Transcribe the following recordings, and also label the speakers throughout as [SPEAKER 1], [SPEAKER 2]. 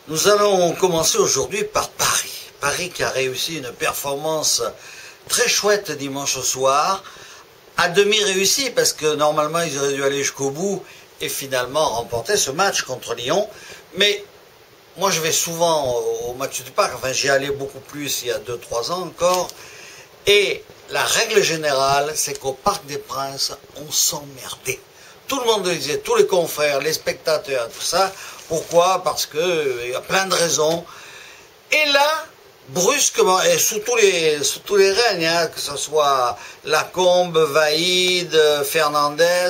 [SPEAKER 1] Nous allons commencer aujourd'hui par Paris. Paris qui a réussi une performance très chouette dimanche soir, à demi réussi parce que normalement ils auraient dû aller jusqu'au bout et finalement remporter ce match contre Lyon. Mais moi je vais souvent au match du Parc, enfin j'y allais beaucoup plus il y a 2-3 ans encore. Et la règle générale, c'est qu'au Parc des Princes, on s'emmerdait. Tout le monde le disait, tous les confrères, les spectateurs, tout ça. Pourquoi? Parce qu'il y a plein de raisons. Et là, brusquement, et sous tous les règnes, hein, que ce soit Lacombe, Vaïd, Fernandez,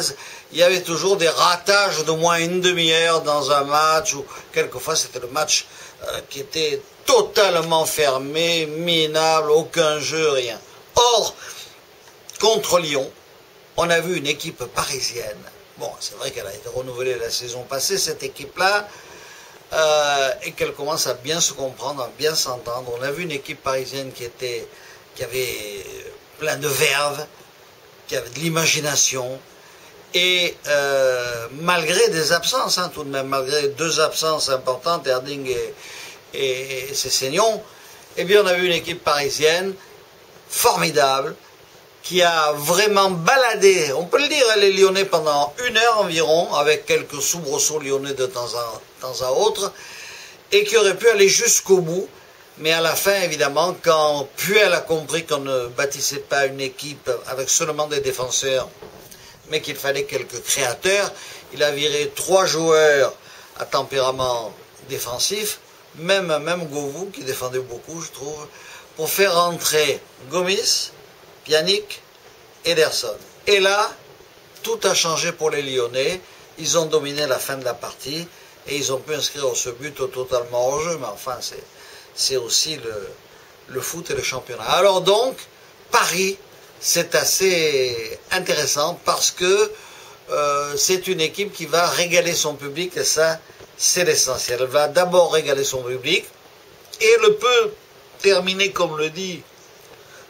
[SPEAKER 1] il y avait toujours des ratages d'au moins une demi-heure dans un match, ou quelquefois c'était le match qui était totalement fermé, minable, aucun jeu, rien. Or, contre Lyon, on a vu une équipe parisienne. Bon, c'est vrai qu'elle a été renouvelée la saison passée, cette équipe-là, et qu'elle commence à bien se comprendre, à bien s'entendre. On a vu une équipe parisienne qui avait plein de verve, qui avait de l'imagination, et malgré des absences, hein, tout de même, malgré deux absences importantes, Erding et Sessegnon, eh bien on a vu une équipe parisienne formidable, qui a vraiment baladé, on peut le dire, les Lyonnais pendant 1 heure environ, avec quelques soubresauts lyonnais de temps à autre, et qui aurait pu aller jusqu'au bout, mais à la fin, évidemment, quand Puel a compris qu'on ne bâtissait pas une équipe avec seulement des défenseurs, mais qu'il fallait quelques créateurs, il a viré 3 joueurs à tempérament défensif, même Govou, qui défendait beaucoup, je trouve, pour faire rentrer Gomis, Pjanic, Ederson. Et là, tout a changé pour les Lyonnais. Ils ont dominé la fin de la partie et ils ont pu inscrire ce but totalement hors jeu. Mais enfin, c'est aussi le foot et le championnat. Alors donc, Paris, c'est assez intéressant parce que c'est une équipe qui va régaler son public et ça, c'est l'essentiel. Elle va d'abord régaler son public et elle peut terminer, comme le dit,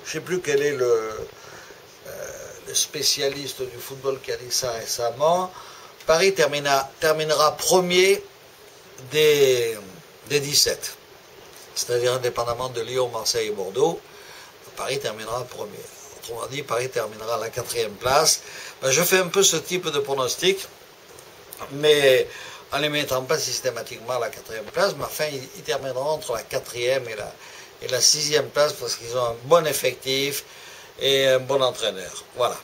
[SPEAKER 1] je ne sais plus quel est le spécialiste du football qui a dit ça récemment, Paris terminera premier des 17. C'est-à-dire indépendamment de Lyon, Marseille et Bordeaux, Paris terminera premier. Autrement dit, Paris terminera à la 4e place. Ben, je fais un peu ce type de pronostic, mais en ne les mettant pas systématiquement à la 4e place, mais enfin, ils termineront entre la 4e et la 6e place parce qu'ils ont un bon effectif et un bon entraîneur. Voilà.